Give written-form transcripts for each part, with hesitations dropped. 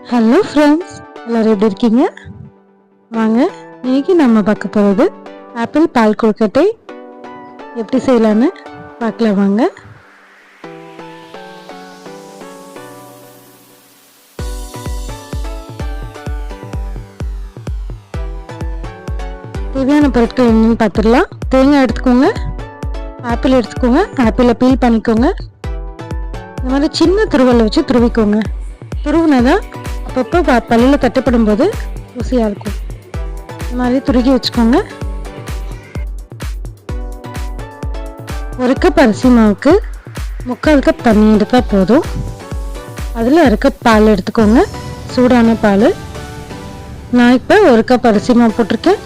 Hello friends, எல்லோரும் எப்படி இருக்கீங்க? வாங்க, இன்னைக்கு நம்ம பார்க்க போகிறது ஆப்பிள் பால் கொழுக்கட்டை எப்படி செய்யலான்னு பார்க்கலாம். வாங்க. தேவையான பொருட்கள் என்னன்னு பார்த்துடலாம். தேங்காய் எடுத்துக்கோங்க, ஆப்பிள் எடுத்துக்கோங்க, ஆப்பிளை பீல் பண்ணிக்கோங்க. இந்த மாதிரி சின்ன துருவலை வச்சு துருவிக்கோங்க. துருவினதான் அப்பப்போ பல்லில் தட்டப்படும் போது ருசியாக இருக்கும். இந்த மாதிரி துருகி வச்சுக்கோங்க. 1 கப் அரிசி மாவுக்கு 3/4 கப் தண்ணி எடுத்தால் போதும். அதில் 1 கப் பால் எடுத்துக்கோங்க, சூடான பால். நான் இப்போ 1 கப் அரிசி மாவு போட்டிருக்கேன்.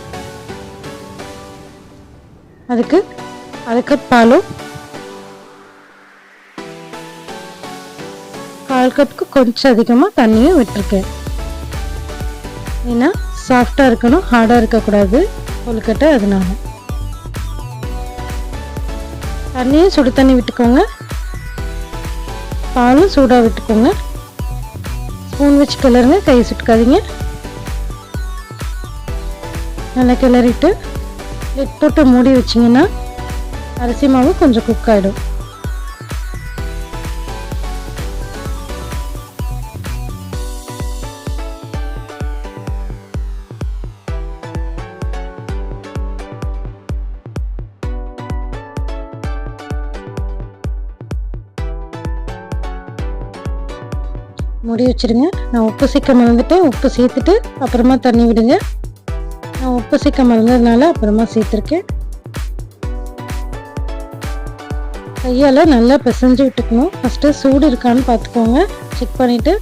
அதுக்கு 1/2 கப் பாலும் 1/4 கப்புக்கு கொஞ்சம் அதிகமாக தண்ணியும் விட்டுருக்கேன். ஏன்னா சாஃப்டாக இருக்கணும், ஹார்டாக இருக்கக்கூடாது கொழுக்கட்டை. அதனால தண்ணியும் சுடு தண்ணி விட்டுக்கோங்க, பாலும் சூடாக விட்டுக்கோங்க. ஸ்பூன் வச்சு கிளறுங்க, கை சுட்டுக்காதீங்க. நல்லா கிளறிட்டு லிட் போட்டு மூடி வச்சிங்கன்னா அரிசி மாவு கொஞ்சம் குக் ஆகிடும். மூடி வச்சுருங்க. நான் உப்பு சேர்க்க மறந்துட்டேன். உப்பு சேர்த்துட்டு அப்புறமா தண்ணி விடுங்க. நான் உப்பு சேர்க்க மறந்ததுனால அப்புறமா சேர்த்துருக்கேன். கையால் நல்லா பிசைஞ்சு விட்டுக்கணும். ஃபஸ்ட்டு சூடு இருக்கான்னு பார்த்துக்கோங்க, செக் பண்ணிவிட்டு.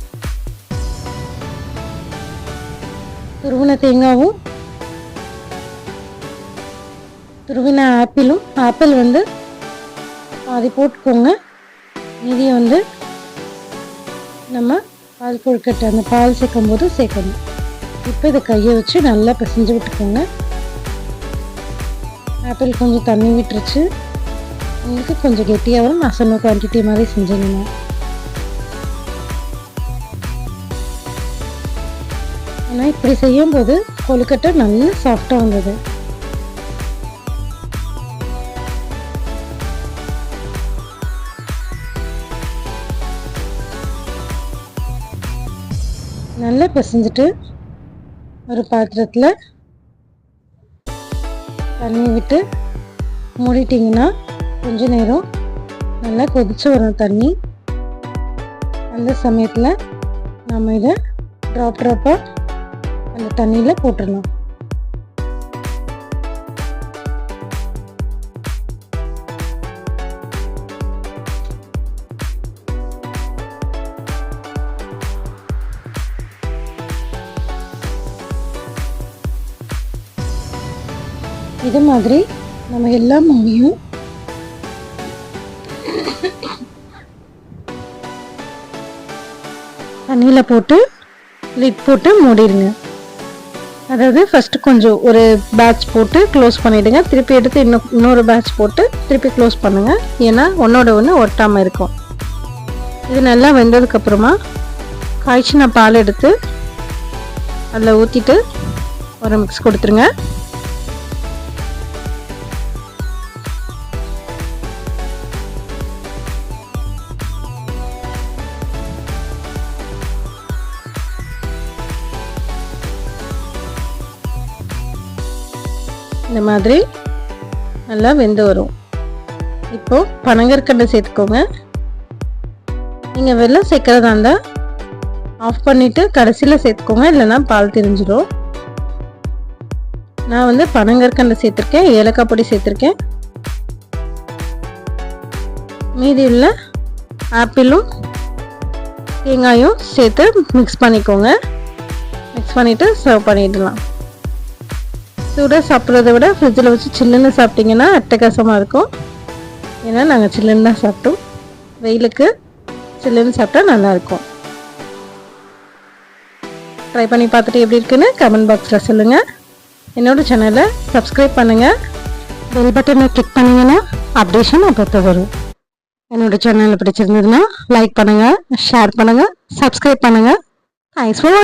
துருவின தேங்காவும் துருவின ஆப்பிள் வந்து பாதி போட்டுக்கோங்க. மீதியை வந்து நம்ம பால் கொழுக்கட்டை அந்த பால் சேர்க்கும் போது சேர்க்கணும். இப்போ இதை கையை வச்சு நல்லா பிசைஞ்சு விட்டுக்கோங்க. ஆப்பிள் கொஞ்சம் தண்ணி விட்டுருச்சு. உங்களுக்கு கொஞ்சம் கெட்டியாக வரும். நான் சொன்ன குவான்டிட்டி மாதிரி செஞ்சீங்கன்னா. ஆனால் இப்படி செய்யும்போது கொழுக்கட்டை நல்லா சாஃப்டாக வந்தது. நல்லா பிசைஞ்சிட்டு ஒரு பாத்திரத்தில் தண்ணி விட்டு மூடிட்டிங்கன்னா கொஞ்ச நேரம் நல்லா கொதிச்சு வரும் தண்ணி. அந்த சமயத்தில் நம்ம இதை ட்ராப்பாக அந்த தண்ணியில் போட்டுடலாம். இது மாதிரி நம்ம எல்லா மாவையும் தண்ணியில் போட்டு லிட் போட்டு மூடிடுங்க. அதாவது ஃபஸ்ட்டு கொஞ்சம் ஒரு பேட்ச் போட்டு க்ளோஸ் பண்ணிவிடுங்க. திருப்பி எடுத்து இன்னொரு பேட்ச் போட்டு திருப்பி க்ளோஸ் பண்ணுங்கள். ஏன்னா ஒன்றோட ஒன்று ஒட்டாமல் இருக்கும். இது நல்லா வெந்ததுக்கப்புறமா காய்ச்சின பால் எடுத்து அதில் ஊற்றிட்டு ஒரு மிக்ஸ் கொடுத்துருங்க. இந்த மாதிரி நல்லா வெந்து வரும். இப்போது பனங்கற்கண்டை சேர்த்துக்கோங்க. நீங்கள் வெல்லம் சேர்க்குறதா இருந்தால் ஆஃப் பண்ணிவிட்டு கடைசியில் சேர்த்துக்கோங்க, இல்லைன்னா பால் திரிஞ்சிடும். நான் வந்து பனங்கற்கண்டை சேர்த்துருக்கேன், ஏலக்காய் பொடி சேர்த்துருக்கேன். மீதி உள்ள ஆப்பிளும் தேங்காயும் சேர்த்து மிக்ஸ் பண்ணிக்கோங்க. மிக்ஸ் பண்ணிவிட்டு சர்வ் பண்ணிடலாம். சூடாக சாப்பிட்றத விட ஃப்ரிட்ஜில் வச்சு சில்லுன்னு சாப்பிட்டிங்கன்னா அட்டகாசமாக இருக்கும். ஏன்னா நாங்கள் சில்லுன்னு தான் சாப்பிட்டோம். வெயிலுக்கு சில்லுன்னு சாப்பிட்டா நல்லாயிருக்கும். ட்ரை பண்ணி பார்த்துட்டு எப்படி இருக்குன்னு கமெண்ட் பாக்ஸில் சொல்லுங்கள். என்னோடய சேனலை சப்ஸ்கிரைப் பண்ணுங்கள். பெல் பட்டனை கிளிக் பண்ணிங்கன்னா அப்டேஷன் அப்போ வரும். என்னோடய சேனலை பிடிச்சிருந்ததுன்னா லைக் பண்ணுங்கள், ஷேர் பண்ணுங்கள், சப்ஸ்கிரைப் பண்ணுங்கள். தேங்க்ஸ். Thanks for